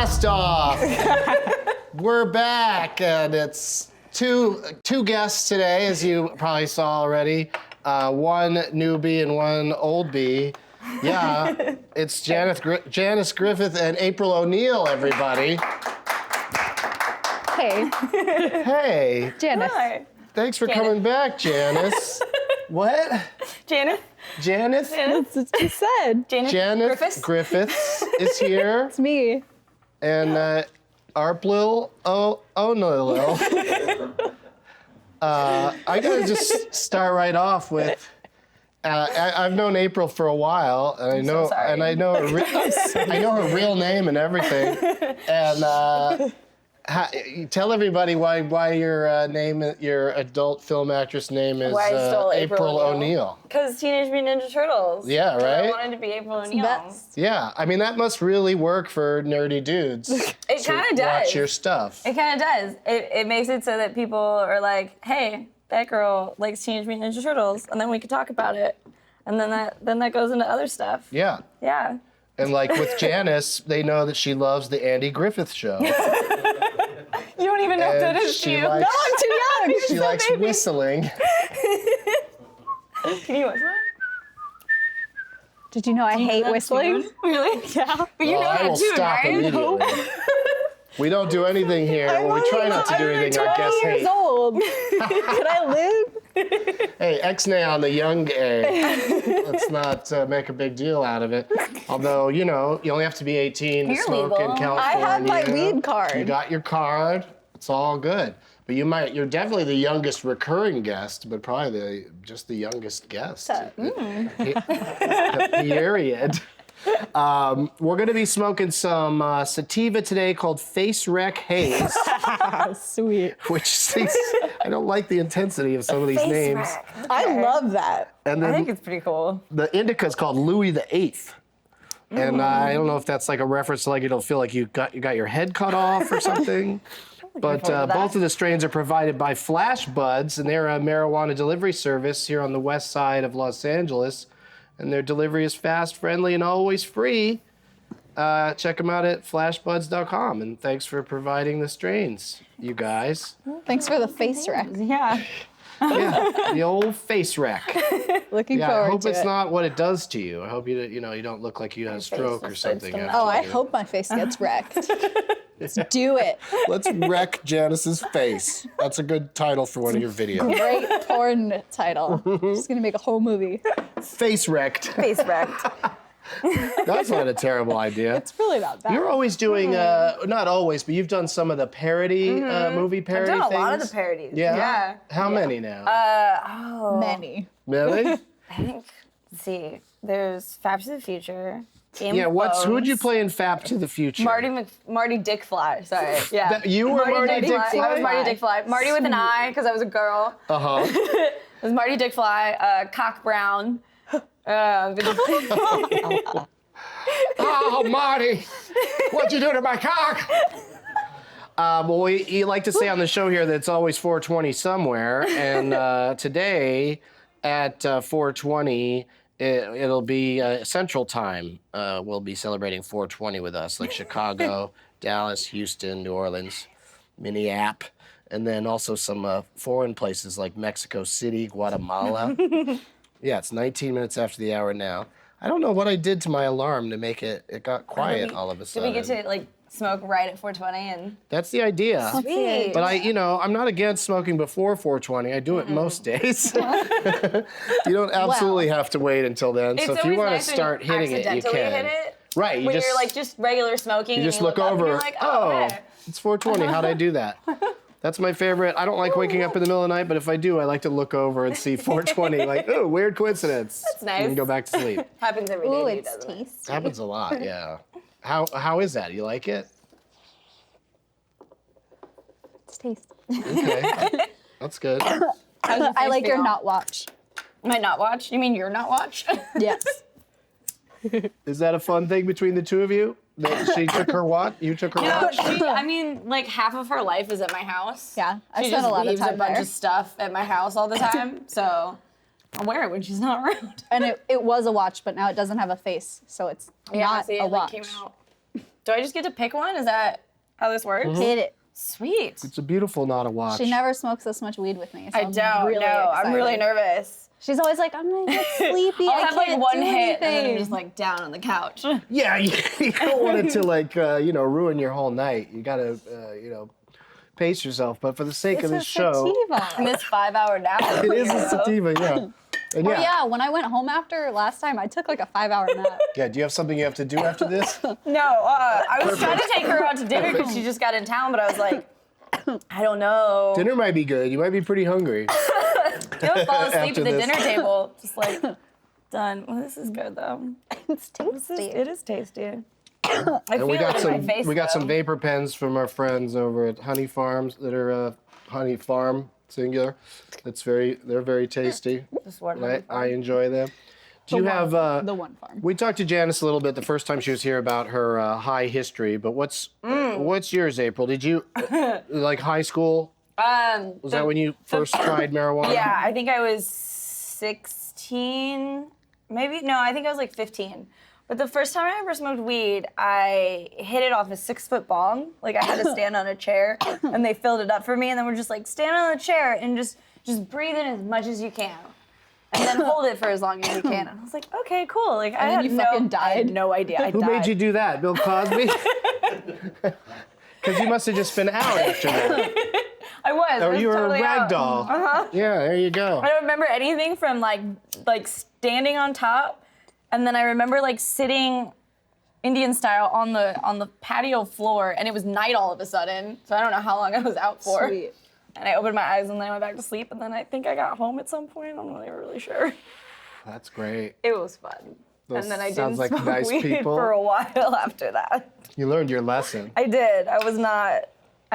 Blast Off. We're back, and it's two guests today, as you probably saw already. One newbie and one old bee. Yeah, it's Janice Griffith and April O'Neil, everybody. Hey. Hey. Janice. Hi. Thanks for coming back, Janice. What? Janice. Janice? That's what you said. Janice Griffiths is here. It's me. And Arplil O'Neil. I gotta just start right off with. I've known April for a while, and I know her real name and everything. And tell everybody why your your adult film actress name is April O'Neil. Because Teenage Mutant Ninja Turtles. Yeah, right? I wanted to be April O'Neil. Best. Yeah, I mean that must really work for nerdy dudes. It kind of does. Watch your stuff. It kind of does. It makes it so that people are like, hey, that girl likes Teenage Mutant Ninja Turtles, and then we could talk about it. And then that goes into other stuff. Yeah. Yeah. And like with Janice, they know that she loves the Andy Griffith Show. You don't even know what that is, do you? Likes, No, I'm too young. She likes whistling. Can you whistle? Did you know I hate whistling? Really? Yeah. But you know I that will too, stop right? immediately. We don't do anything here. Well, we try not to do anything our guests hate. I'm 20 years old. Could I live? Hey, ex-nay on the young A. Let's not make a big deal out of it. Although, you only have to be 18 to You're smoke legal. in California. I have my weed card. You got your card. It's all good. But you're definitely the youngest recurring guest, but probably just the youngest guest. Period. We're going to be smoking some sativa today called Face Wreck Haze. Sweet. Which I don't like the intensity of some of these names. I love that. And I then think it's pretty cool. the indica is called Louis VIII. And I don't know if that's like a reference to like it'll feel like you got your head cut off or something. But both of the strains are provided by Flash Buds, and they're a marijuana delivery service here on the west side of Los Angeles. And their delivery is fast, friendly, and always free. Check them out at flashbuds.com. And thanks for providing the strains, you guys. Thanks for the face wreck. Yeah. Yeah, the old face wreck. Looking Yeah, forward I hope to it's it. not what it does to you. I hope you don't look like you had a stroke or something. still after Oh, I you- hope my face gets wrecked. Let's do it. Let's wreck Janice's face. That's a good title for one of your videos. Great porn title. Just gonna make a whole movie. Face wrecked. Face wrecked. That's not a terrible idea. It's really not bad. You're always doing, not always, but you've done some of the parody, movie parody I've done things. a lot of the parodies. Yeah? Yeah. How many now? many. Really? I think, let's see, there's Fab to the Future. Game Yeah, of who'd you Thrones, play in Fap to the Future? Marty Dickfly, sorry. Yeah. You were Marty Dickfly? I was Marty Dickfly. Marty with an I, because I was a girl. Uh-huh. It was Marty Dickfly, Cock Brown. Oh, Marty, what'd you do to my cock? Well, you like to say on the show here that it's always 420 somewhere, and today at 420, it'll be Central Time. We'll be celebrating 420 with us, like Chicago, Dallas, Houston, New Orleans, Minneapolis, and then also some foreign places like Mexico City, Guatemala. Yeah, it's 19 minutes after the hour now. I don't know what I did to my alarm to make it got quiet all of a sudden. Did we get to like smoke right at 420 and? That's the idea. Sweet. But I'm not against smoking before 420. I do it most days. You don't absolutely have to wait until then. So if you want to start hitting it, you can. Hit it. Right. When you're like just regular smoking. You just and look up over. And you're like, oh, hey. It's 420. How'd I do that? That's my favorite. I don't like waking up in the middle of the night, but if I do, I like to look over and see 420. Like, oh, weird coincidence. That's nice. And then go back to sleep. Happens every day. Ooh, to you, it's doesn't it? tasty. Happens a lot, yeah. How is that? You like it? It's tasty. Okay. That's good. I like your not watch. My not watch? You mean your not watch? Yes. Is that a fun thing between the two of you? That she took her watch? You took her No, watch? I mean, like half of her life is at my house. Yeah, I She spent just a lot of leaves time a bunch there. of stuff at my house all the time, so I'll wear it when she's not around. And it was a watch, but now it doesn't have a face, so it's not see, a it like, watch. came out. Do I just get to pick one? Is that how this works? Hit it. Sweet. It's a beautiful not a watch. She never smokes this much weed with me. So I don't really know. I'm really excited. nervous. She's always like, I'm gonna get sleepy. I'll I have like can't one do hit and then I'm anything." just like down on the couch. Yeah, you don't want it to like ruin your whole night. You gotta pace yourself. But for the sake of It's a this show, sativa. And this 5-hour nap. it is a sativa. Yeah. And Oh yeah, when I went home after last time, I took like a 5-hour nap. Yeah. Do you have something you have to do after this? No, I was trying to take her out to dinner because she just got in town, but I was like, I don't know. Dinner might be good. You might be pretty hungry. You'll fall asleep After at the this. dinner table, just like done. Well, this is good though. It's tasty. It is tasty. I And feel we got it some in my face, we got though. some vapor pens from our friends over at Honey Farms that are Honey Farm singular. They're very tasty. Just one And I enjoy them. Do you have the one farm? We talked to Janice a little bit the first time she was here about her high history, but what's yours, April? Did you like high school? Was that when you first tried marijuana? Yeah, I think I was 16, maybe. No, I think I was like 15. But the first time I ever smoked weed, I hit it off a 6-foot bong. Like I had to stand on a chair, and they filled it up for me, and then we're just like, stand on the chair and just breathe in as much as you can, and then hold it for as long as you can. And I was like, okay, cool. Like I then had you fucking I had died? no idea. I Who died. made you do that? Bill Cosby? Because you must have just been out after that. I was. Or I was you were totally a rag out. doll. Yeah, there you go. I don't remember anything from like standing on top, and then I remember like sitting Indian style on the patio floor, and it was night all of a sudden. So I don't know how long I was out for. Sweet. And I opened my eyes and then I went back to sleep, and then I think I got home at some point. I'm not even really sure. That's great. It was fun. Those and then I sounds didn't like smoke nice weed people. for a while after that. You learned your lesson. I did. I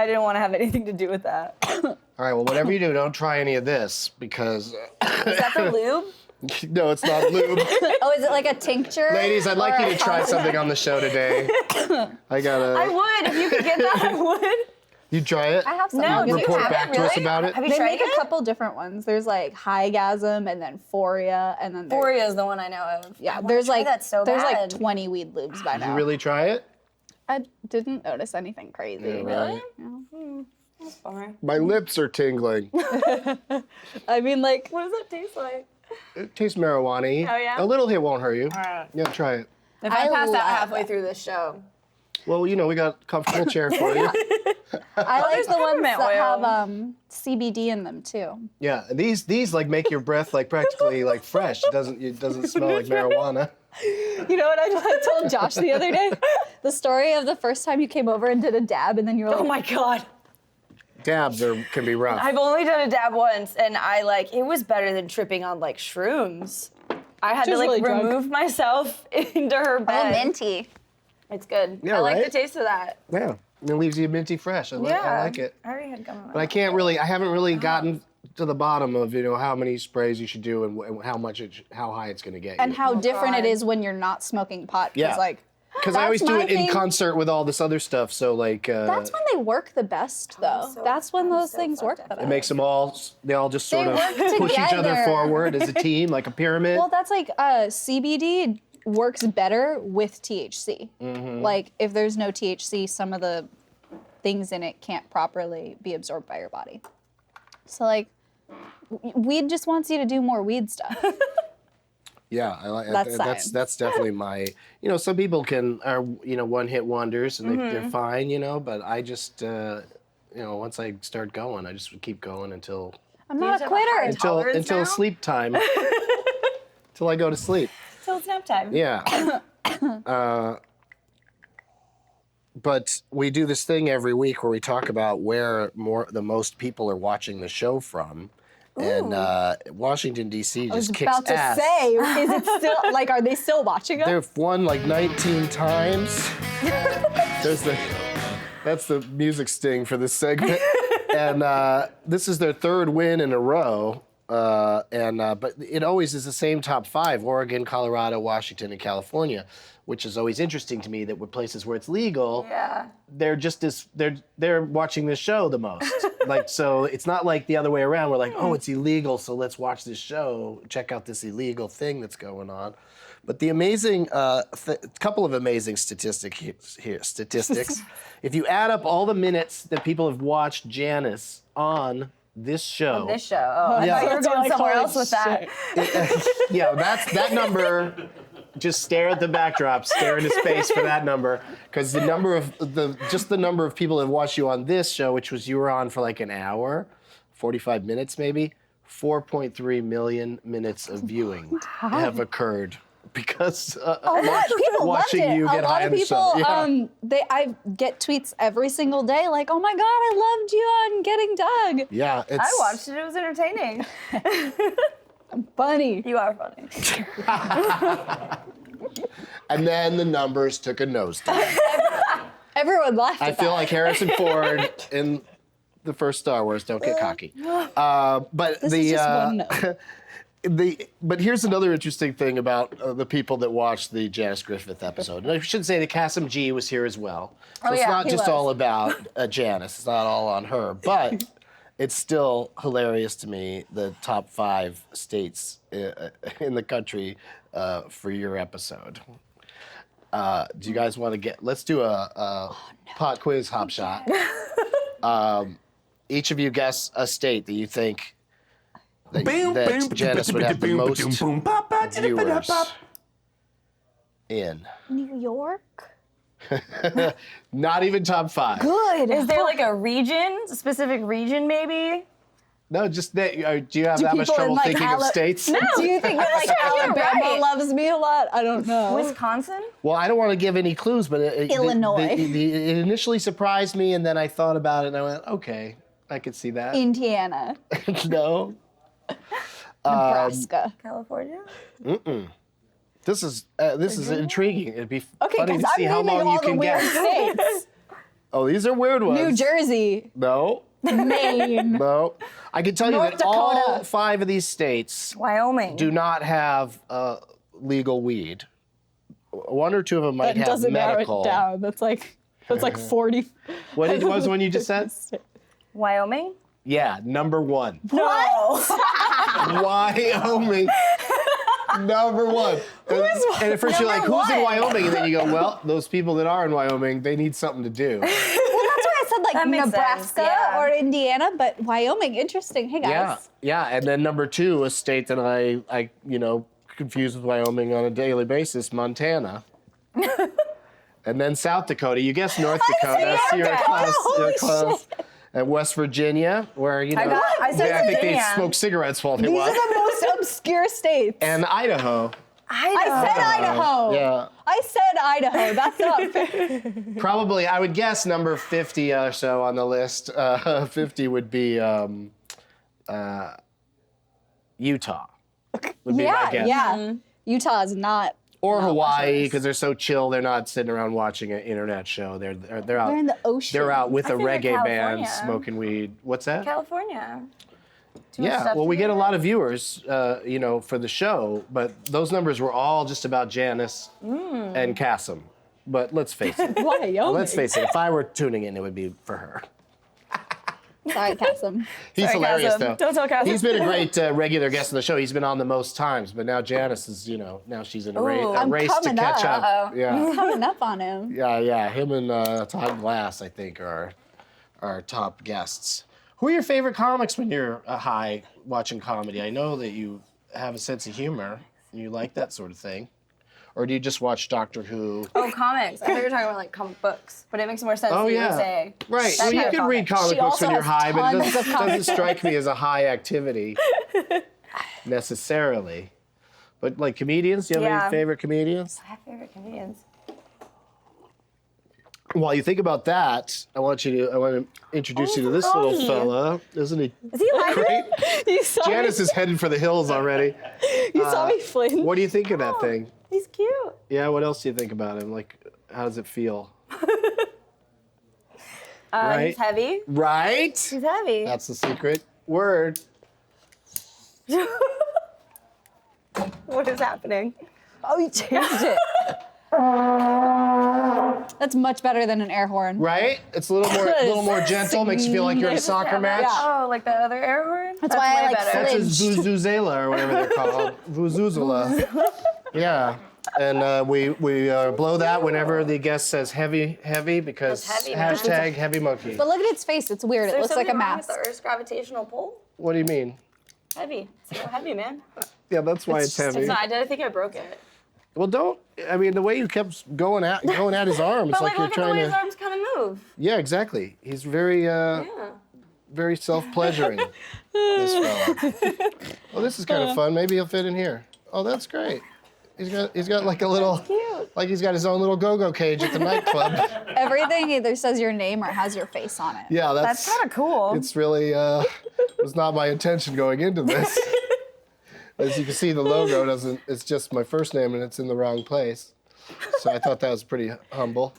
didn't want to have anything to do with that. All right, well, whatever you do, don't try any of this because Is that the lube? no, it's not lube. Oh, is it like a tincture? Ladies, I'd like Or you to try something on the show today. I would. If you could get that, I would. You try it? I have some. No, I'll give do you you report have some. back it, to us really? about it. Have you They tried make it? a couple different ones. There's like Highgasm and then Foria and then there's, Foria is the one I know of. yeah, I wanna there's try like that so there's bad. like 20 weed lubes by Did now. you really try it? I didn't notice anything crazy. Yeah, Really? Yeah. That's fine. My lips are tingling. I mean, like, What does that taste like? It tastes marijuana-y. Oh, yeah? A little hit won't hurt you. Alright. Yeah, try it. If I I pass out love halfway that. through this show. Well, we got a comfortable chair for you. I like there's the ones peppermint that oil. have CBD in them too. Yeah, these like make your breath like practically like fresh. It doesn't smell like marijuana. You know what I told Josh the other day? The story of the first time you came over and did a dab and then you were like, Oh my God. Dabs can be rough. I've only done a dab once, and it was better than tripping on like shrooms. I had to She's like really drunk. remove myself into her bed. minty. It's good. Yeah, I like right? the taste of that. Yeah, it leaves you minty fresh. I like it. I already had gum in my But I haven't really gotten to the bottom of how many sprays you should do and how high it's going to get And you. how different God. it is when you're not smoking pot. Yeah. Because like, Because I always that's do my it in thing. concert with all this other stuff. So like, that's when they work the best though. so- That's when I'm those so things work fucked the up. best. it makes them all just sort They of work push each other together. forward as a team, like a pyramid. Well, that's like CBD works better with THC. Mm-hmm. Like if there's no THC, some of the things in it can't properly be absorbed by your body. So like, weed just wants you to do more weed stuff. Yeah, I like That's science. that's definitely my. Some people are one-hit wonders and they're fine. But I just once I start going, I just keep going until I'm You not just a have a high quitter. tolerance until now? sleep time. Till I go to sleep. So it's nap time. Yeah. But we do this thing every week where we talk about where the most people are watching the show from. And Washington, D.C. I was just kicks about to ass. say, is it still, like, are they still watching us? They've won like 19 times. That's the music sting for this segment. And this is their third win in a row. But it always is the same top 5: Oregon, Colorado, Washington, and California, which is always interesting to me that with places where it's legal, Yeah. they're just they're watching this show the most. So it's not like the other way around. We're like, oh, it's illegal, so let's watch this show, check out this illegal thing that's going on. But the amazing, couple of amazing statistics. If you add up all the minutes that people have watched Janice on this show. This show. Oh, I Yeah. thought you were going somewhere else with that. Yeah, that number. Just stare at the backdrop, stare into space for that number, because the number of people that watched you on this show, which was you were on for like an hour, 45 minutes maybe, 4.3 million minutes of viewing have occurred because People loved watching it. you get a high lot on of the people, show. Yeah. I get tweets every single day like, "Oh my God, I loved you on Getting Dug." Yeah, it's, I watched it. It was entertaining. Funny. You are funny. And then the numbers took a nosedive. Everyone laughed. I at feel that. like Harrison Ford in the first Star Wars. Don't get cocky. But This the is just one note. But here's another interesting thing about the people that watched the Janice Griffith episode. And I should say that Kasim G was here as well. So Oh, it's yeah, not he just was. all about Janice. It's not all on her. But it's still hilarious to me, the top 5 states in the country for your episode. Do you guys want to let's do a pot quiz hop shot. Each of you guess a state that you think that Janice would have the most viewers in. New York. Not even top 5. Good. Is there like a region, a specific region maybe? No, just that. Do you have that much people in, trouble like, thinking of states? Do you think that like You're Alabama right. loves me a lot? I don't know. Wisconsin? Well, I don't want to give any clues, but Illinois. it initially surprised me, and then I thought about it, and I went, okay, I could see that. Indiana. No. Nebraska. California? This is intriguing. It'd be Okay, funny because to I'm see how naming long all you the can weird guess. states. Oh, these are weird ones. New Jersey, No, Maine. no. I can tell you North that all Dakota. 5 of these states Wyoming. do not have legal weed. 1 or 2 of them might That have doesn't medical. narrow it down. That's like 40. What was the one you just said? Wyoming? Yeah, number 1. No. Wyoming. Number 1. And at first you're like, number who's in one? Wyoming? And then you go, well, those people that are in Wyoming, they need something to do. Well, that's why I said like That makes Nebraska sense, yeah. or Indiana, but Wyoming. Interesting. Hey guys. Yeah. And then number 2, a state that I confuse with Wyoming on a daily basis, Montana. And then South Dakota. You guess North Dakota. South You're Dakota. close. You're Holy close. And West Virginia, where I said I think they Virginia. smoke cigarettes while they These watch. are the most obscure states. And Idaho. I said Idaho. Yeah. I said Idaho. That's not fair. Probably, I would guess number 50 or so on the list. 50 would be Utah. Would be my guess. Yeah. Utah is not. Or not Hawaii, watching because they're so chill. They're not sitting around watching an internet show. They're out. They're in the ocean. They're out with a think reggae of band, California. smoking weed. What's that? California. Too much Yeah. stuff Well, to we do get a there. lot of viewers, for the show, but those numbers were all just about Janice and Kasim. But let's face it. Wyoming. Let's face it. If I were tuning in, it would be for her. Sorry, Kasim. He's Sorry, hilarious, Kasim. though. Don't tell Kasim. He's been a great regular guest on the show. He's been on the most times, but now Janice is, now she's in a I'm race to coming catch up. up. Yeah, Coming up on him. yeah. Him and Todd Glass, I think, are our top guests. Who are your favorite comics when you're high watching comedy? I know that you have a sense of humor. You like that sort of thing. Or do you just watch Doctor Who? Oh, comics. I thought you were talking about like comic books, but it makes more sense Oh, to yeah. say. Right. that Well, you kind of can read comic. comic She books also when you're has high, but it tons of doesn't strike me as a high activity necessarily. But like comedians, do you have Yeah. any favorite comedians? I have favorite comedians. While you think about that, I want to introduce you to this little Brody. fella. Isn't he Is he alive? great? You saw Janice is headed for the hills already. You saw me flinch. What do you think of that thing? He's cute. Yeah, what else do you think about him? Like, how does it feel? Right? He's heavy. Right? He's heavy. That's the secret word. What is happening? Oh, you changed it. That's much better than an air horn. Right? It's a little more gentle. Makes you feel like you're in a soccer match. Oh, like that other air horn? That's why I way like better. That's Flinch. his vuvuzela or whatever they're called. Vuvuzela. Yeah. And we blow that whenever the guest says heavy because heavy, man. hashtag heavy monkey. But look at its face. It's weird. It looks like a mask. With the Earth's gravitational pull? What do you mean? Heavy. It's so heavy, man. Yeah, that's why it's heavy. It's not. I think I broke it. Well, the way you kept going at his arm, it's But like you're look at the trying way to. his arms kind of move. Yeah, exactly. He's very very self-pleasuring. This fella. Well, this is kind of fun. Maybe he'll fit in here. Oh, that's great. He's got like a little, like he's got his own little go-go cage at the nightclub. Everything either says your name or has your face on it. Yeah, That's kind of cool. It's really was not my intention going into this. As you can see, the logo doesn't. It's just my first name, and it's in the wrong place. So I thought that was pretty humble.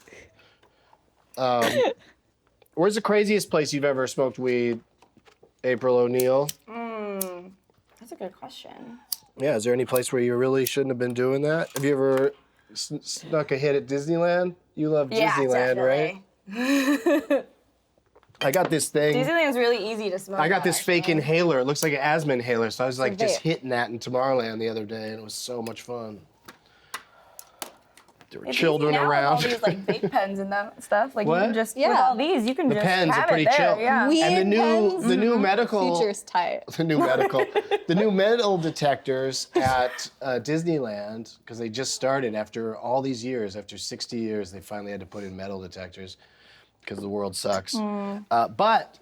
Where's the craziest place you've ever smoked weed, April O'Neil? That's a good question. Yeah, is there any place where you really shouldn't have been doing that? Have you ever snuck a hit at Disneyland? You love Disneyland, right? I got this thing. Disneyland's really easy to smoke. I got this fake inhaler. It looks like an asthma inhaler. So I was like just vape. hitting that in Tomorrowland the other day, and it was so much fun. There were It's children easy now around. With all these like vape pens and that stuff. Like What? you can just with Yeah. all these, you can The just pens are have pretty it there. chill. Yeah. Weed And pens. the new medical Future's tight. the new metal detectors at Disneyland, because they just started after all these years, after 60 years, they finally had to put in metal detectors because the world sucks. But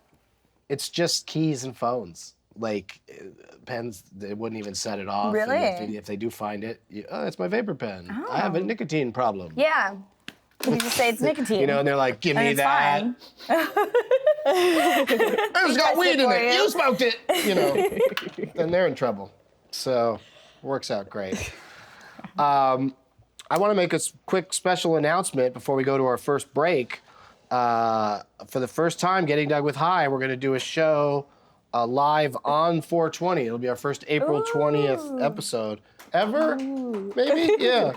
it's just keys and phones. Like pens, they wouldn't even set it off. Really? And if they do find it, it's my vapor pen. I have a nicotine problem. Yeah. You just say it's nicotine. You know, and they're like, give and me it's that. fine. It's got weed in for it. you. You smoked it. You know, then they're in trouble. So, works out great. I want to make a quick special announcement before we go to our first break. For the first time, Getting Dug with High, we're going to do a show live on 420. It'll be our first April 20th episode ever, maybe? Yeah.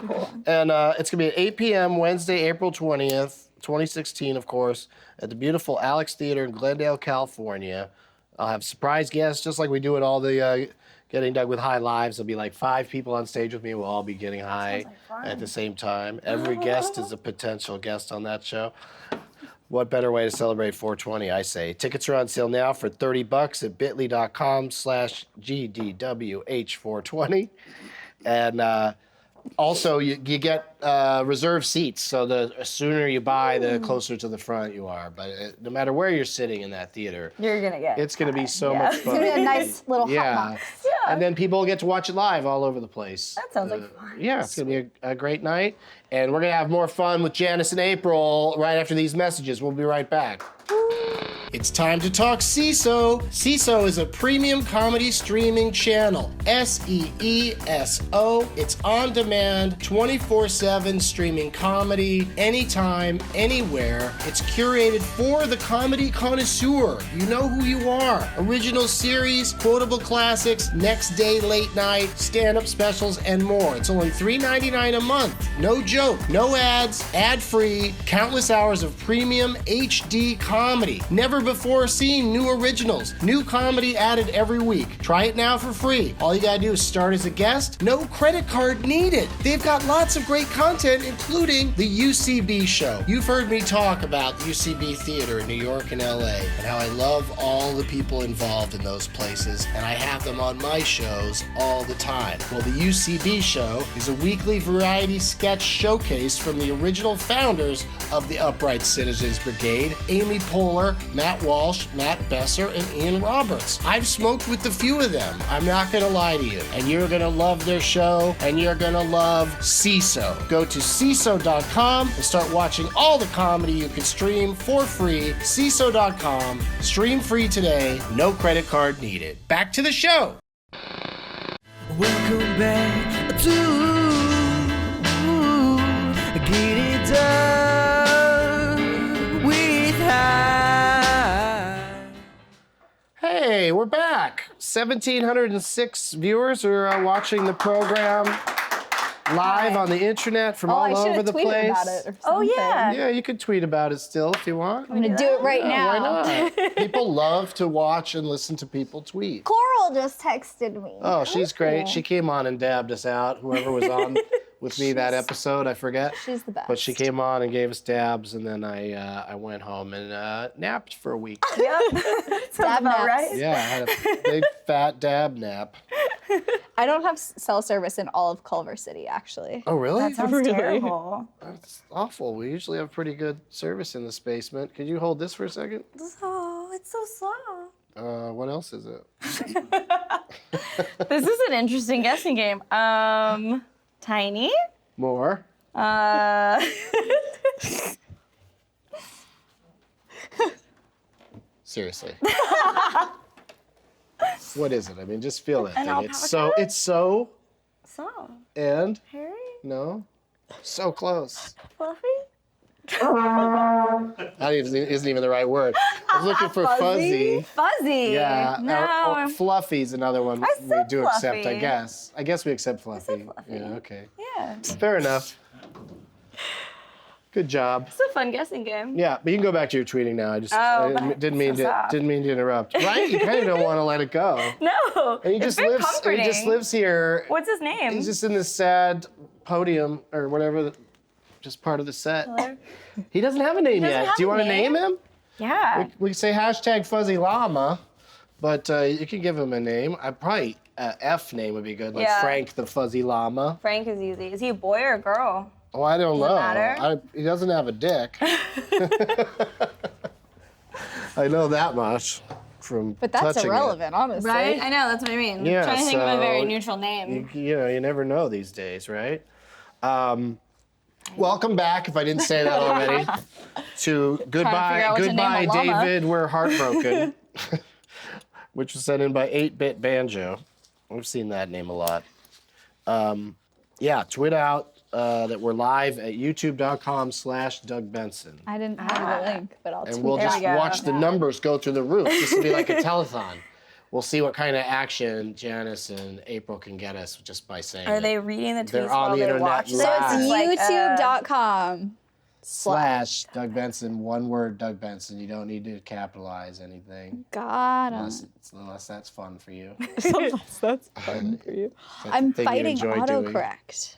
And it's going to be at 8 p.m. Wednesday, April 20th, 2016, of course, at the beautiful Alex Theater in Glendale, California. I'll have surprise guests, just like we do at all the Getting Dug with High lives. There'll be like 5 people on stage with me. We'll all be getting high at the same time. Every guest is a potential guest on that show. What better way to celebrate 420, I say. Tickets are on sale now for $30 at bit.ly.com/GDWH420. And also, you get reserved seats, so the sooner you buy, the closer to the front you are. But no matter where you're sitting in that theater, You're gonna get. it's going to be so much It's gonna be fun. a nice little hot Yeah. box. And then people will get to watch it live all over the place. That sounds like fun. Yeah, it's going to be a great night. And we're going to have more fun with Janice and April right after these messages. We'll be right back. It's time to talk CISO. CISO is a premium comedy streaming channel. SEESO. It's on demand, 24/7 streaming comedy, anytime, anywhere. It's curated for the comedy connoisseur. You know who you are. Original series, quotable classics, next day late night, stand-up specials, and more. It's only $3.99 a month. No joke. No ads, ad-free, countless hours of premium HD comedy. Never before seen new originals. New comedy added every week. Try it now for free. All you gotta do is start as a guest. No credit card needed. They've got lots of great content, including the UCB Show. You've heard me talk about the UCB Theater in New York and LA and how I love all the people involved in those places, and I have them on my shows all the time. Well, the UCB Show is a weekly variety sketch showcase from the original founders of the Upright Citizens Brigade, Amy Poehler, Matt Walsh, Matt Besser, and Ian Roberts. I've smoked with a few of them. I'm not gonna lie to you. And you're gonna love their show, and you're gonna love CISO. Go to CISO.com and start watching all the comedy you can stream for free. CISO.com. Stream free today. No credit card needed. Back to the show. Welcome back to Get It Done with High. Hey, we're back. 1,706 viewers are watching the program live on the internet from all I should over have the tweeted place. about it or Oh, something. yeah. Yeah, you could tweet about it still if you want. I'm gonna do it right now. Why not? People love to watch and listen to people tweet. Coral just texted me. Oh, she's great. She came on and dabbed us out. Whoever was on with me that episode. I forget. She's the best. But she came on and gave us dabs, and then I went home and napped for a week. Yep. Sounds Dab about naps. right. Yeah, I had a big fat dab nap. I don't have cell service in all of Culver City, actually. Oh, really? That sounds terrible. That's awful. We usually have pretty good service in this basement. Could you hold this for a second? Oh, it's so slow. What else is it? This is an interesting guessing game. Tiny. More. Seriously. What is it? I mean, just feel that An thing. alpaca? It's so So, and hairy, no, so close. fluffy. That isn't even the right word. I was looking for fuzzy. Fuzzy. Yeah. No. Or fluffy's another one we said do accept, I fluffy. guess. I guess we accept fluffy. fluffy. Yeah, okay. Yeah. Fair enough. Good job. It's a fun guessing game. Yeah, but you can go back to your tweeting now. I just Oh, didn't mean so sad. to interrupt. Right? You kind of don't want to let it go. No. And It's very comforting. he just lives here. What's his name? He's just in this sad podium or whatever, just part of the set. Hello? He doesn't have a name doesn't yet. have Do you a want to name? name him? Yeah. We can say hashtag Fuzzy Llama, but you can give him a name. Probably F name would be good, like Yeah. Frank the Fuzzy Llama. Frank is easy. Is he a boy or a girl? Oh, I don't know. matter? He doesn't have a dick. I know that much from But that's touching irrelevant, honestly. Right? I know, that's what I mean. Yeah, I'm trying to think of a very so neutral name. You never know these days, right? Welcome back, if I didn't say that already, to figure out what to name Goodbye, a llama. David, We're Heartbroken, which was sent in by 8-Bit Banjo. We've seen that name a lot. Tweet out that we're live at youtube.com/Doug Benson. I didn't have the link, but I'll tweet And we'll it. just we go. watch the numbers go through the roof. This will be like a telethon. We'll see what kind of action Janice and April can get us just by saying Are it. they reading the tweets They're on while the they internet watch? live. So Ah. it's Like, youtube.com. /Doug Benson, one word Doug Benson. You don't need to capitalize anything Got him. unless that's fun for you. That's fun for you. That's I'm the thing you fighting enjoy doing. autocorrect.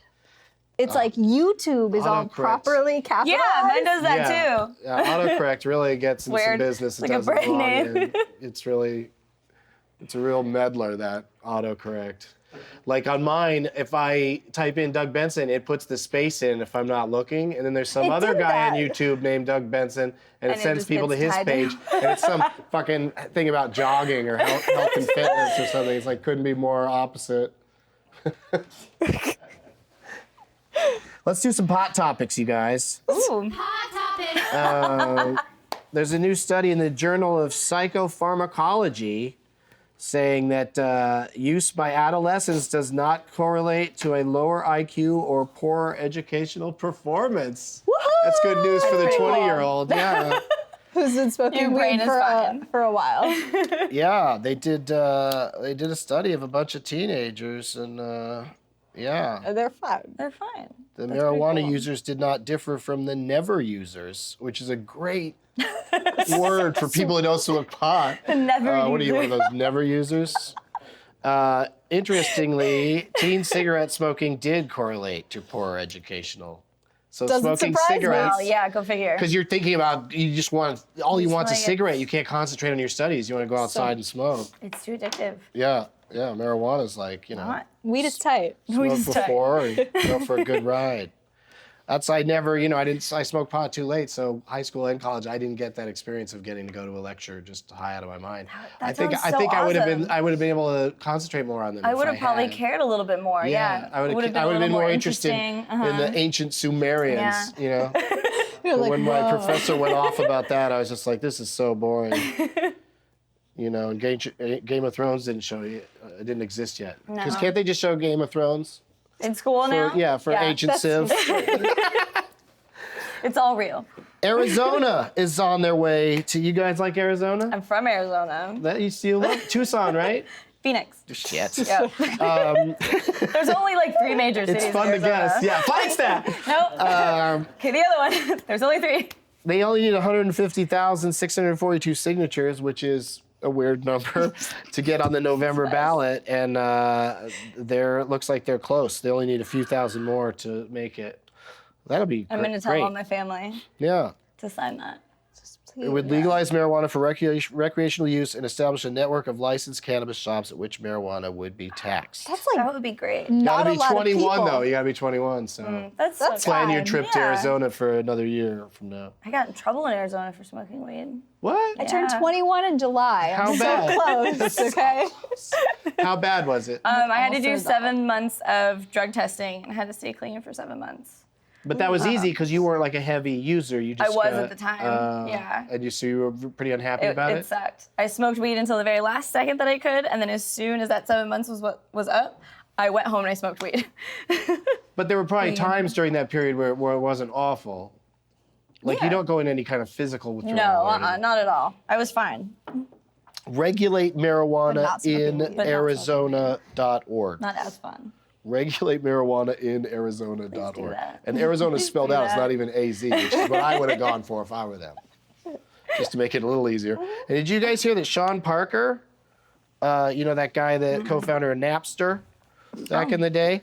It's like YouTube is all Autocorrect. properly capitalized. Yeah, mine does that too. Yeah, autocorrect really gets in some Weird. business. Like It a doesn't brand belong name. in. It's a real meddler, that autocorrect. Like on mine, if I type in Doug Benson, it puts the space in if I'm not looking, and then there's some It other did guy on that. YouTube named Doug Benson, and it it sends just people to gets his tied page, and it's some fucking thing about jogging or health and fitness or something. It's like couldn't be more opposite. Let's do some pot topics, you guys. Ooh. There's a new study in the Journal of Psychopharmacology saying that use by adolescents does not correlate to a lower IQ or poorer educational performance. That's good news for the pretty cool. 20-year-old. Yeah. Who's been smoking Your brain weed is for fine. a while. Yeah, they did a study of a bunch of teenagers, and They're fine. They're fine. the That's pretty marijuana cool. users did not differ from the never users, which is a great word for people who don't smoke pot. The never What are you, one of user. those never users? Interestingly, teen cigarette smoking did correlate to poorer educational. So Doesn't smoking surprise me. cigarettes, Well, yeah, go figure. because you're thinking about, you just want, all you want's a like it. cigarette. You can't concentrate on your studies. You want to go outside and smoke. It's too addictive. Yeah, marijuana's like, Not. Weed is tight. smoke is tight. before and go for a good ride. I never, I smoked pot too late, so high school and college, I didn't get that experience of getting to go to a lecture just high out of my mind. That I think sounds so I would have been awesome. I would have been able to concentrate more on them. I if would have probably had. cared a little bit more. Yeah. I would It have been more interested interesting. in the ancient Sumerians, Yeah. You're like, when my whoa. professor went off about that, I was just like, this is so boring. And Game of Thrones didn't show you, it didn't exist yet. Because No. can't they just show Game of Thrones? In school now? For ancient Civ. It's all real. Arizona is on their way to, you guys like Arizona? I'm from Arizona. That you still love? Tucson, right? Phoenix. Shit. Yep. There's only like 3 major cities. It's fun in to Arizona. guess. Yeah, Flagstaff. Nope. Okay, the other one. There's only 3. They only need 150,642 signatures, which is a weird number to get on the November ballot, and looks like they're close. They only need a few thousand more to make it. That'll be I'm great. going to tell all my family Yeah. to sign that. It would legalize marijuana for recreational use and establish a network of licensed cannabis shops at which marijuana would be taxed. That's That like would be great. not Gotta a be lot 21 of people. though. You gotta be 21. So That's plan your fine. trip to Yeah. Arizona for another year from now. I got in trouble in Arizona for smoking weed. What? I turned Yeah. 21 in July. How I'm bad? so close, okay? How bad was it? I had to do Also 7 months of drug testing and I had to stay clean for 7 months. But that was easy because you weren't like a heavy user. You just I was got, at the time, yeah. And so you were pretty unhappy about It it. sucked. I smoked weed until the very last second that I could, and then as soon as that 7 months was up, I went home and I smoked weed. But there were probably times during that period where it wasn't awful. Like you Yeah. don't go in any kind of physical withdrawal. No, or anything. not at all. I was fine. Regulate But marijuana not smoking in weed. But not Arizona.org. Not as fun. Regulate marijuana in Arizona.org. Please do that. And Arizona's spelled do out. It's that. not even AZ, which is what I would have gone for if I were them. Just to make it a little easier. And did you guys hear that Sean Parker, that guy, the co-founder of Napster back in the day,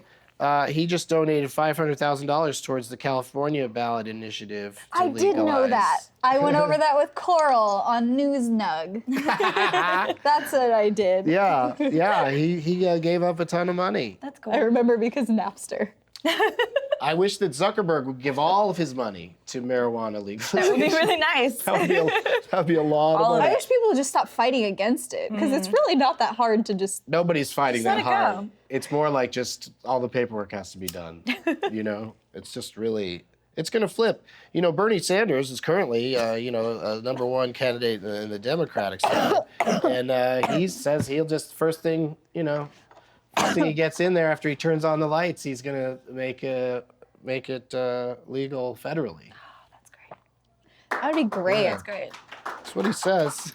he just donated $500,000 towards the California ballot initiative to I did know legalize. that. I went over that with Coral on News Nug. That's what I did. Yeah, he gave up a ton of money. That's cool. I remember because Napster. I wish that Zuckerberg would give all of his money to marijuana That would legalization. be really nice. That'd be a lot All of of money. I wish people would just stop fighting against it because it's really not that hard to just. Nobody's fighting Just that let it hard. go. It's more like just all the paperwork has to be done. It's just really, it's going to flip. Bernie Sanders is currently, a number one candidate in the Democratic side. And he says he'll just, first thing he gets in there after he turns on the lights, he's going to make it legal federally. That's great. That would be great. That's great. That's what he says.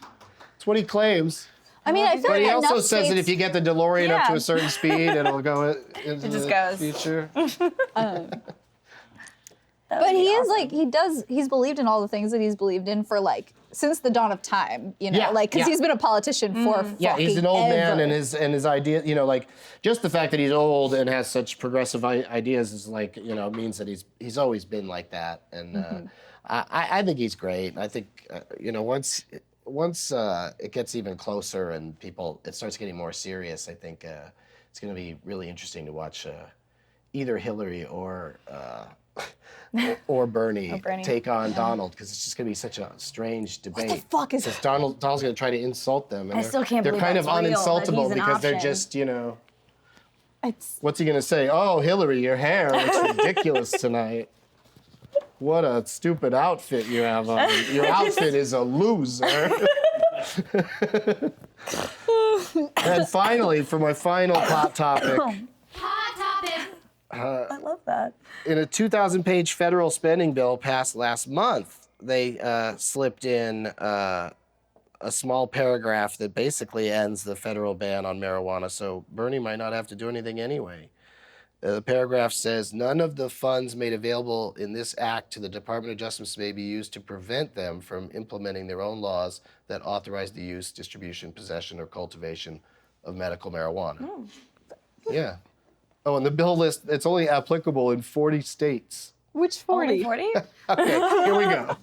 That's what he claims. I mean, I feel But like he also enough says that states- if you get the DeLorean up to Yeah. a certain speed, it'll go into It just the goes. future. But he is like he's believed in all the things that he's believed in for like since the dawn of time, Yeah, because yeah. he's been a politician for Yeah, he's fucking an old man, ever. and his idea, just the fact that he's old and has such progressive ideas is means that he's always been like that, and I think he's great. I think once it gets even closer and it starts getting more serious, I think it's going to be really interesting to watch either Hillary or Bernie Bernie. take on Donald, because it's just going to be such a strange debate. the fuck is- Because Donald's going to try to insult them. And I still can't they're believe kind of that's real, that uninsultable he's an because they're option. just, It's what's he going to say? Oh, Hillary, your hair looks ridiculous tonight. What a stupid outfit you have on. Your outfit is a loser. And finally, for my final hot topic, I love that. in a 2,000-page federal spending bill passed last month, they slipped in a small paragraph that basically ends the federal ban on marijuana, so Bernie might not have to do anything anyway. The paragraph says, none of the funds made available in this act to the Department of Justice may be used to prevent them from implementing their own laws that authorize the use, distribution, possession, or cultivation of medical marijuana. Yeah. Oh, and the bill list, it's only applicable in 40 states. which 40? 40? Okay, here we go.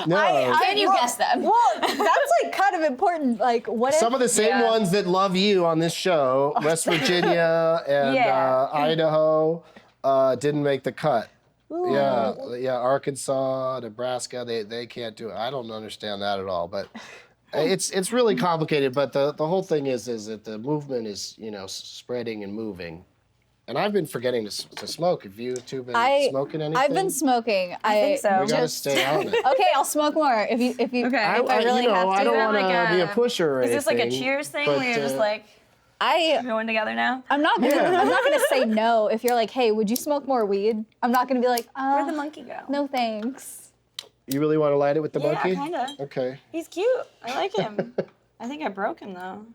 No. Can you guess them? Well, that's like kind of important. Like, what if Some of the same Yeah. ones that love you on this show, West Virginia and Yeah. Idaho, didn't make the cut. Yeah, Arkansas, Nebraska, they can't do it. I don't understand that at all, but it's really complicated. But the whole thing is that the movement is spreading and moving. And I've been forgetting to smoke. Have you two been smoking anything? I've been smoking. I think so. We gotta stay on it. Okay, I'll smoke more if you. Okay. If I really have to. I don't Is that want to like be a pusher or Is this like a anything, cheers thing but, where you're just uh, I going together now? I'm not gonna say no if you're like, hey, would you smoke more weed? I'm not gonna be like, Where'd the monkey go? no thanks. You really want to light it with the Yeah, monkey? kinda. Okay. He's cute. I like him. I think I broke him though.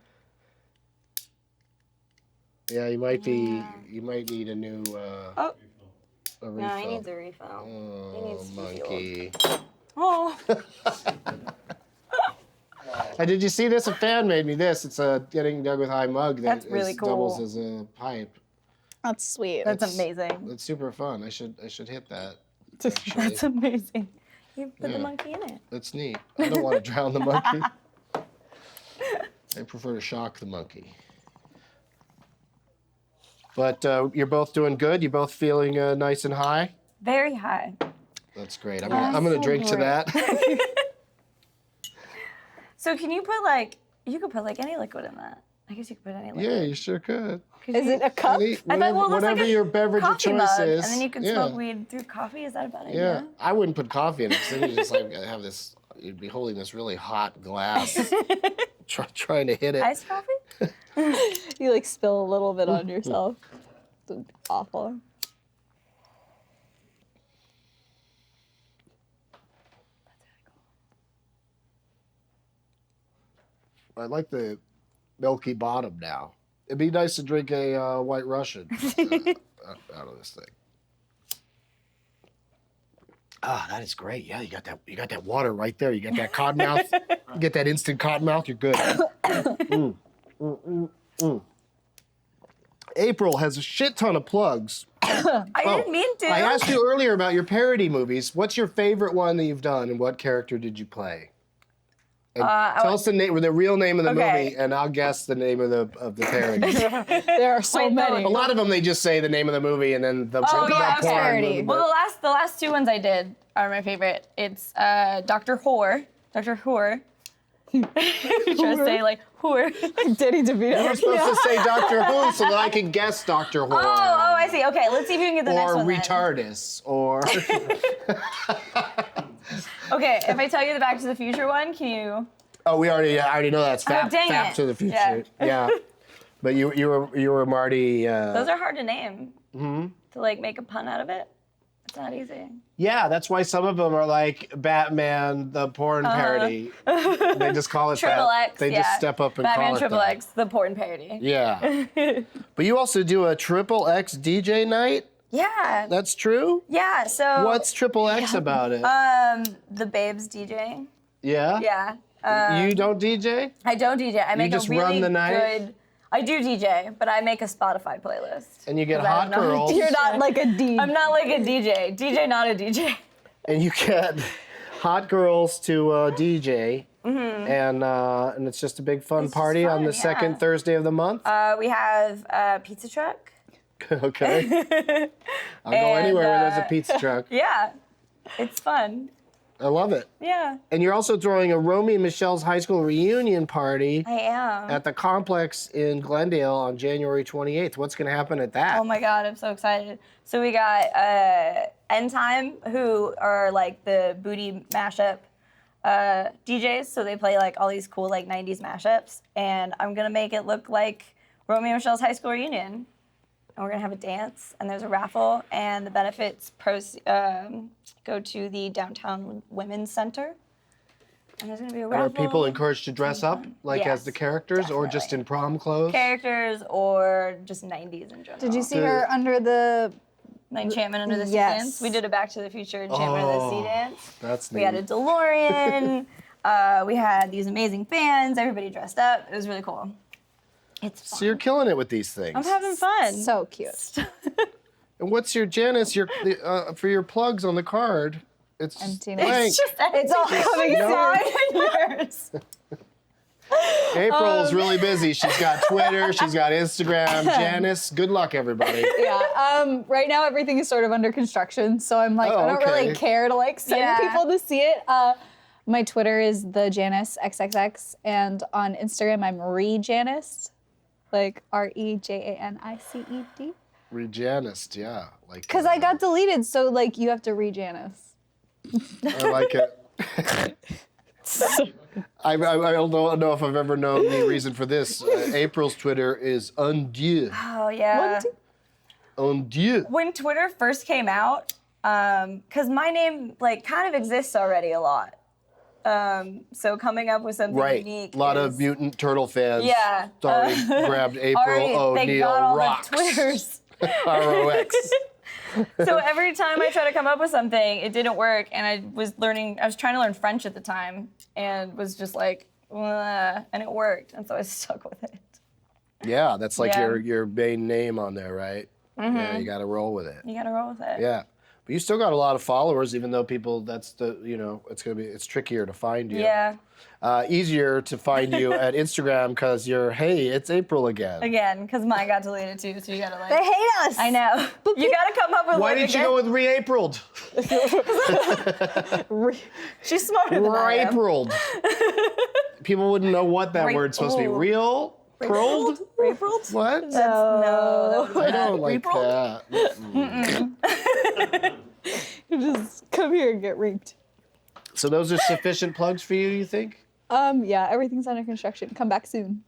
Yeah, you might be. You might need a new. Oh. A refill. No, he needs a refill. Oh, needs to be monkey. Oh. Did you see this? A fan made me this. It's a Getting Dug with High mug that That's really doubles cool. as a pipe. That's sweet. That's amazing. It's super fun. I should hit that. That's amazing. You put Yeah. the monkey in it. That's neat. I don't want to drown the monkey. I prefer to shock the monkey. But you're both doing good. You're both feeling nice and high. Very high. That's great. I'm gonna so drink to great. that. So can you put like, you could put like any liquid in that. I guess you could put any liquid. Yeah, you sure could. Is it a cup? Any- I thought, whatever well, it looks whatever like a your beverage of coffee choice mug, is. and then you can yeah. smoke weed through coffee. Is that a bad Yeah, idea? I wouldn't put coffee in it because then you just like have this. You'd be holding this really hot glass, trying to hit it. Iced coffee? You like spill a little bit on yourself. It's awful. I like the milky bottom now. It'd be nice to drink a White Russian out of this thing. Ah, that is great. Yeah, you got that water right there. You got that cotton mouth. You get that instant cotton mouth. You're good. April has a shit ton of plugs. I didn't mean to. I asked you earlier about your parody movies. What's your favorite one that you've done, and what character did you play? And tell us the real name of the Okay. movie, and I'll guess the name of the parody. There are so Wait, many. A lot of them, they just say the name of the movie, and then the Oh, yeah, porn parody. movie, Well, the last two ones I did are my favorite. It's Dr. Whore. Dr. Whore. Trying to say like whore. Danny DeVito. You're supposed to say Doctor Who so that I can guess Doctor Who. Oh, I see. Okay, let's see if you can get the next Or one then. retardus, or Okay, if I tell you the Back to the Future one, can you? I already know that's Fap, dang Fap it. to the Future. Yeah. But you were Marty. Those are hard to name. To like make a pun out of it. It's not easy. Yeah, that's why some of them are like Batman, the porn parody. They just call it Triple that. X. They yeah. just step up and Batman call it Triple that. X, the porn parody. Yeah. But you also do a Triple X DJ night. Yeah. That's true. Yeah. So. What's Triple X about it? The Babes DJ. Yeah. Yeah. You don't DJ? I don't DJ. I make just a really run the night? good. I do DJ, but I make a Spotify playlist. And you get 'Cause I'm hot not a girls. You're not like a D. I'm not like a DJ. DJ, not a DJ. And you get hot girls to DJ. And it's just a big fun just party on fun, the yeah. second Thursday of the month. We have a pizza truck. Okay. I'll go and, anywhere where there's a pizza truck. Yeah. It's fun. I love it. Yeah. And you're also throwing a Romy and Michelle's high school reunion party I am. at the complex in Glendale on January 28th. What's going to happen at that? Oh my God, I'm so excited. So we got End Time, who are like the booty mashup DJs. So they play like all these cool like 90s mashups. And I'm gonna make it look like Romeo and Michelle's high school reunion. And we're gonna have a dance, and there's a raffle, and the benefits go to the Downtown Women's Center. And there's gonna be a raffle. Are people encouraged to dress up like as Yes, the characters or just definitely. in prom clothes? Characters or just 90s in general. Did you see her under the? Enchantment Under the Sea Yes. dance? We did a Back to the Future Enchantment Under the Sea dance. That's neat. We had a DeLorean. We had these amazing bands. Everybody dressed up. It was really cool. It's fun. So you're killing it with these things. I'm having fun. So cute. And what's your Janice? For your plugs on the card, it's Empty blank. name. It's just It's all coming mine and yours. April's really busy. She's got Twitter. She's got Instagram. Janice, good luck, everybody. Yeah. Right now everything is sort of under construction, so I'm like, Oh, I don't okay. really care to like send Yeah. people to see it. My Twitter is the Janice XXX, and on Instagram I'm Rejanist, like REJANICED. Rejanist, yeah. Like. Because I got deleted, so like you have to Rejanist. I like it. I don't know if I've ever known the reason for this. April's Twitter is un Dieu. Oh, yeah. Un Dieu. When Twitter first came out, because my name like kind of exists already a lot. So coming up with something Right. unique. A lot is- of Mutant Turtle fans. Yeah. Sorry, grabbed April already, they got all O'Neil rocks. the Twitters. ROX. So every time I try to come up with something, it didn't work, and I was trying to learn French at the time, and was just like, and it worked, and so I stuck with it. Yeah, that's like Yeah. your main name on there, right? Yeah, you got to roll with it. You gotta roll with it. Yeah, but you still got a lot of followers, even though people. That's the it's trickier to find you. Yeah. Easier to find you at Instagram because it's April again. Again, because mine got deleted too, so you gotta like. They hate us. I know. You gotta come up with. Why like, didn't you go with re-Apriled? She's smarter than I am. Re-Apriled. People wouldn't know what that word's supposed to be. Real? Prilled? April? What? No. I don't like that. You just come here and get raped. So those are sufficient plugs for you think? Yeah, everything's under construction. Come back soon.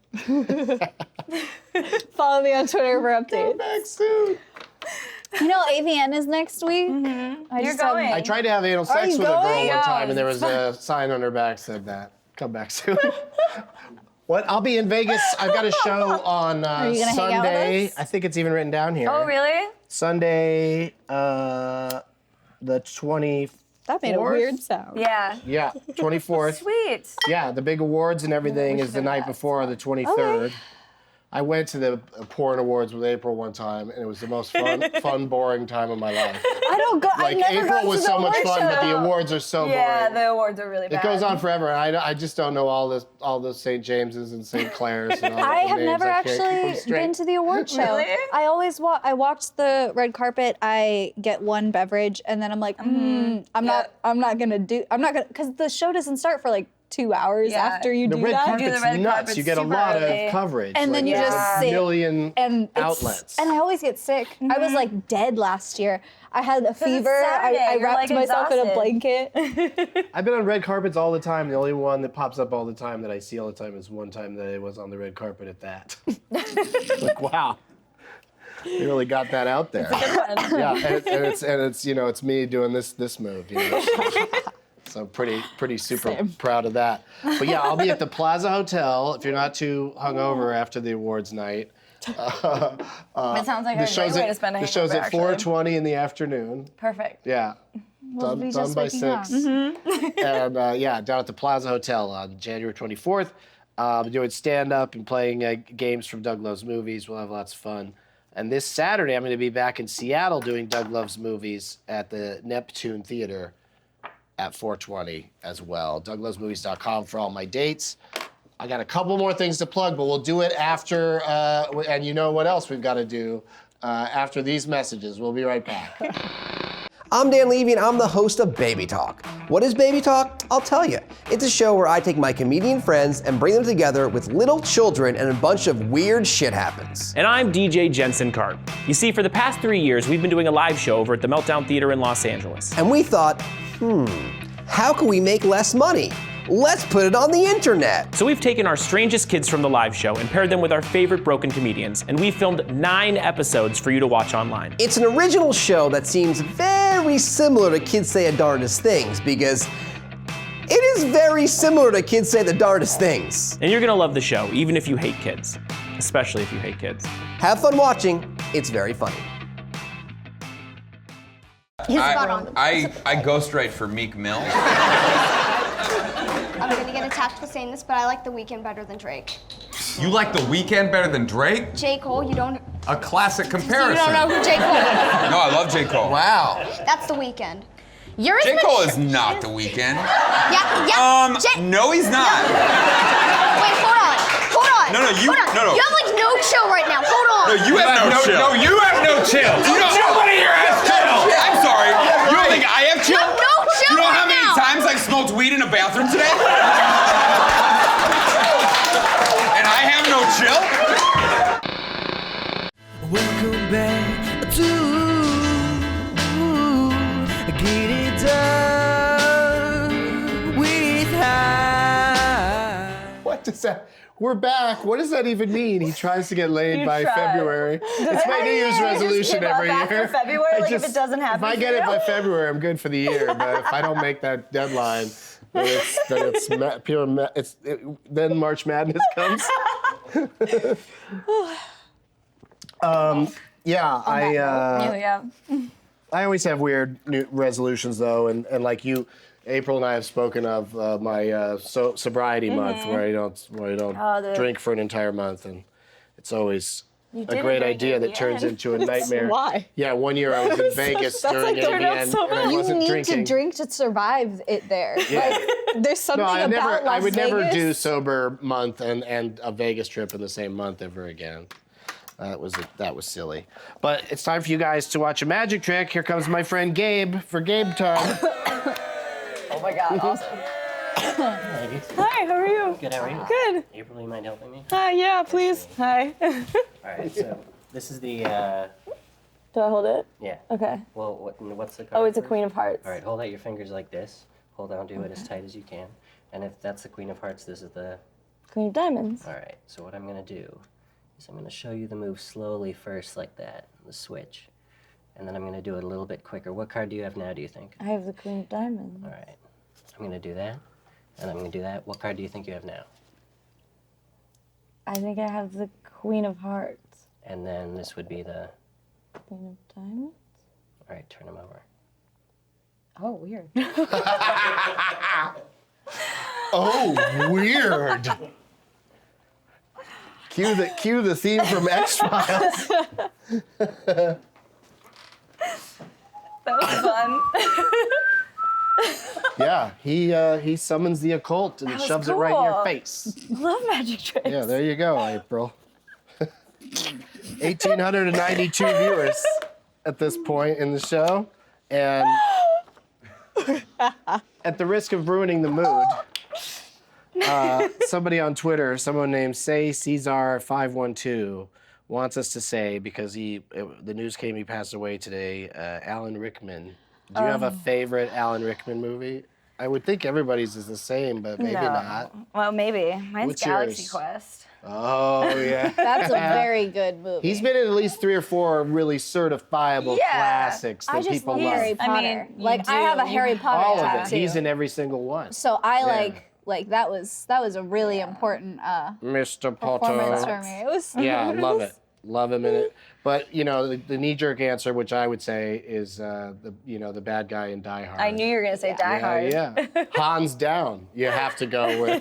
Follow me on Twitter for updates. Back soon. You know, AVN is next week. You're going. I tried to have anal sex you with a girl going? one time, and there was a sign on her back said that. Come back soon. What? I'll be in Vegas. I've got a show on you gonna hang out with Sunday. us? I think it's even written down here. Oh, really? Sunday, the 24th. That made a weird sound. Yeah. Yeah, 24th. Sweet. Yeah, the big awards and everything is the night before, the 23rd. I went to the porn awards with April one time, and it was the most fun, boring time of my life. I don't go. Like, I never April got was to so the much award fun, but the show. awards are so Yeah, boring. the awards are really bad. It goes on forever. I just don't know all the St. James's and St. Clair's and all I the have names. never I can't keep them actually straight. been to the award show. Really? I always I watch the red carpet. I get one beverage, and then I'm like, I'm not gonna, because the show doesn't start for like 2 hours Yeah. after you The do red that. carpet's Do the red nuts. carpet You get a super lot early. of coverage. And then like, you there's just a sit million and outlets. And I always get sick. I was like dead last year. I had a fever. Saturday, I you're, wrapped like, myself in a exhausted. blanket. I've been on red carpets all the time. The only one that pops up all the time that I see all the time is one time that I was on the red carpet at that. Like, wow. You really got that out there. Yeah, and it's it's me doing this move. So pretty super proud of that. But yeah, I'll be at the Plaza Hotel if you're not too hungover after the awards night. It sounds like a great way to spend a The show's hangover, at 4:20 in the afternoon. Perfect. Yeah. Done by 6. And down at the Plaza Hotel on January 24th. I'm doing stand-up and playing games from Doug Loves Movies. We'll have lots of fun. And this Saturday, I'm going to be back in Seattle doing Doug Loves Movies at the Neptune Theater at 4:20 as well. DougLovesMovies.com for all my dates. I got a couple more things to plug, but we'll do it after, and you know what else we've got to do after these messages. We'll be right back. I'm Dan Levy, and I'm the host of Baby Talk. What is Baby Talk? I'll tell you. It's a show where I take my comedian friends and bring them together with little children, and a bunch of weird shit happens. And I'm DJ Jensen Karp. You see, for the past 3 years, we've been doing a live show over at the Meltdown Theater in Los Angeles. And we thought, how can we make less money? Let's put it on the internet. So we've taken our strangest kids from the live show and paired them with our favorite broken comedians, and we filmed 9 episodes for you to watch online. It's an original show that seems very similar to Kids Say the Darndest Things, because it is very similar to Kids Say the Darndest Things. And you're gonna love the show, even if you hate kids. Especially if you hate kids. Have fun watching. It's very funny. I ghostwrite for Meek Mill. I'm gonna get attacked for saying this, but I like The Weeknd better than Drake. You like The Weeknd better than Drake? J. Cole, you don't A classic comparison. know who J. Cole is. No, I love J. Cole. Wow. That's The Weeknd. You're J. Cole is not The Weeknd. Yeah. No, he's not. Wait, hold on. No, Hold on. no. You have like no chill right now. Hold on. No, you have no chill. No, you have no chill. Nobody here has chill. I'm sorry. You don't think I have chill? You have no chill You know how right many now. times I've smoked weed in a bathroom today? And I have no chill? Welcome back to Get It Done with High. What does that? We're back. What does that even mean? He tries to get laid You by try. February. It's my New Year's resolution give up every after year. February? Like, if it doesn't happen If I for get it you? by February, I'm good for the year. But if I don't make that deadline, then March Madness comes. Yeah. I always have weird new resolutions though, and like you April and I have spoken of my sobriety month where I don't drink for an entire month, and it's always a did great drink idea at that the turns end. into a nightmare. Why? Yeah, one year I was in Vegas during it at the end, and I You wasn't need drinking. to drink to survive it there. Yeah. Like, there's something No, about Las I would never Vegas. do sober month and a Vegas trip in the same month ever again. That was silly. But it's time for you guys to watch a magic trick. Here comes my friend Gabe for Gabe time. Oh my God, awesome. Ladies. Hi, how are you? Good, how are you? Good. April, you mind helping me? Hi, yeah, please. Hi. All right, so this is the, Do I hold it? yeah. Okay. Well, what's the card? Oh, it's a first? Queen of Hearts. All right, hold out your fingers like this. Hold on to it as tight as you can. And if that's the Queen of Hearts, this is the... Queen of Diamonds. All right, so what I'm going to do is I'm going to show you the move slowly first like that, the switch. And then I'm going to do it a little bit quicker. What card do you have now, do you think? I have the Queen of Diamonds. All right, I'm going to do that, and I'm going to do that. What card do you think you have now? I think I have the Queen of Hearts. And then this would be the... Queen of Diamonds? All right, turn them over. Oh, weird. Oh, weird. Cue the theme from X-Files. That was fun. Yeah, he summons the occult and was shoves it right in your cool. face. Love magic tricks. Yeah, there you go, April. 1,892 viewers at this point in the show, and at the risk of ruining the mood, somebody on Twitter, someone named Say Caesar 512, wants us to say, because the news came he passed away today, Alan Rickman. Do you have a favorite Alan Rickman movie? I would think everybody's is the same, but maybe not. Well, maybe. Mine's What's Galaxy yours? Quest. Oh yeah. That's a very good movie. He's been in at least 3 or 4 really certifiable Yeah. classics that I just people love love. Harry Potter. I mean, you like I have a do. Harry Potter All of it. tattoo. He's in every single one. So I Yeah. like that was a really important Mr. performance Potter. for me. It was Yeah, love it. Love him in it. But the knee-jerk answer, which I would say, is the bad guy in Die Hard. I knew you were gonna say Die Hard. Yeah. Hands down. You have to go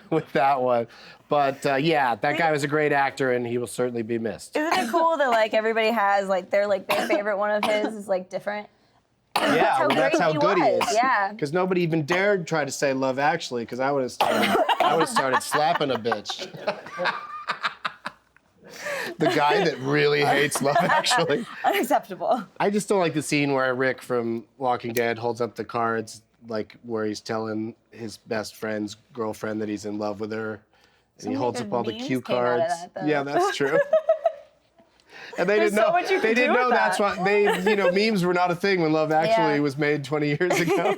with that one. But that guy was a great actor, and he will certainly be missed. Isn't it cool that like everybody has their favorite one of his is Yeah, different? well, that's great how he good he was, is. yeah. Because nobody even dared try to say Love Actually, because I would have started slapping a bitch. The guy that really hates Love Actually. Unacceptable. I just don't like the scene where Rick from Walking Dead holds up the cards, like where he's telling his best friend's girlfriend that he's in love with her. And he holds good up all the memes cue came out of cards. that, though. Yeah, that's true. And they There's didn't know. so much you They can didn't do know with that's that. what memes were not a thing when Love Actually Yeah. was made 20 years ago.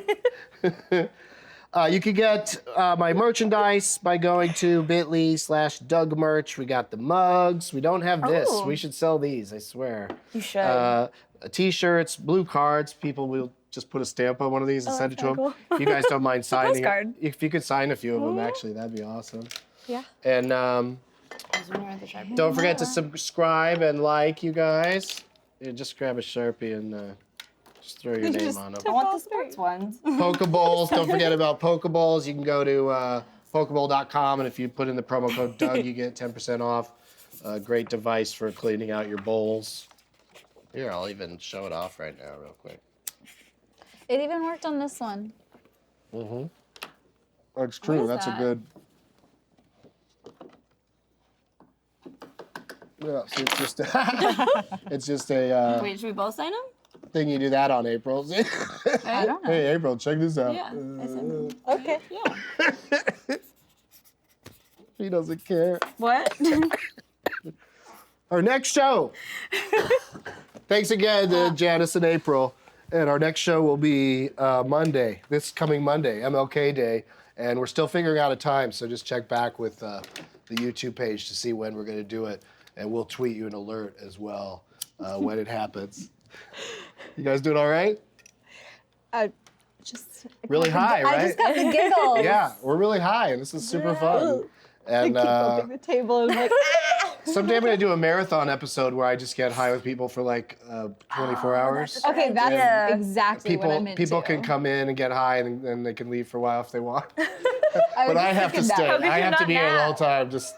You can get my merchandise by going to bit.ly/Doug Merch. We got the mugs. We don't have this. Oh. We should sell these, I swear. You should. T-shirts, blue cards. People will just put a stamp on one of these and send it to them. cool. If you guys don't mind signing postcard. if you could sign a few of them, actually, that'd be awesome. Yeah. And don't forget to subscribe and like, you guys. Yeah, just grab a Sharpie and just throw your name on them. I want the sports ones. Pokeballs. Don't forget about Pokeballs. You can go to Pokeball.com, and if you put in the promo code Doug, you get 10% off. Great device for cleaning out your bowls. Here, I'll even show it off right now, real quick. It even worked on this one. That's true. is That's that? a good. Yeah, see, it's just a Wait, should we both sign them? thing you do that on, April. I don't know. Hey, April, check this out. Yeah, I signed them. Okay. He doesn't care. What? Our next show. Thanks again to Janice and April. And our next show will be Monday, this coming Monday, MLK Day. And we're still figuring out a time, so just check back with the YouTube page to see when we're going to do it. And we'll tweet you an alert as well when it happens. You guys doing all right? Just Really high, right? I just got the giggles. Yeah, we're really high, and this is super fun. And I keep bumping the table and like, Someday I'm gonna do a marathon episode where I just get high with people for like 24 hours. Okay, that's Yeah. exactly what I'm into. People can come in and get high, and then they can leave for a while if they want. I But was I just have to thinking stay. that. I have to not be here the whole nap? time, just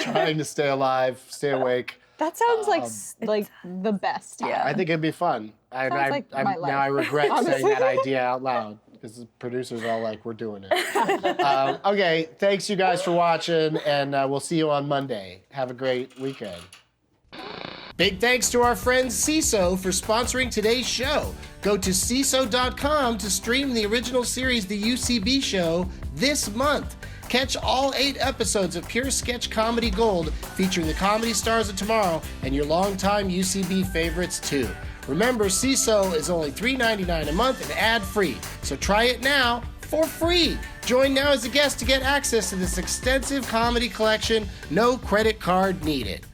trying to stay alive, stay awake. That sounds like the best. Yeah. I think it'd be fun. Sounds like my life, now I regret saying honestly. that idea out loud because the producers are all like, "We're doing it." Okay, thanks you guys for watching, and we'll see you on Monday. Have a great weekend. Big thanks to our friends CISO for sponsoring today's show. Go to CISO.com to stream the original series, The UCB Show, this month. Catch all 8 episodes of pure sketch comedy gold featuring the comedy stars of tomorrow and your longtime UCB favorites too. Remember, CISO is only $3.99 a month and ad-free, so try it now for free. Join now as a guest to get access to this extensive comedy collection. No credit card needed.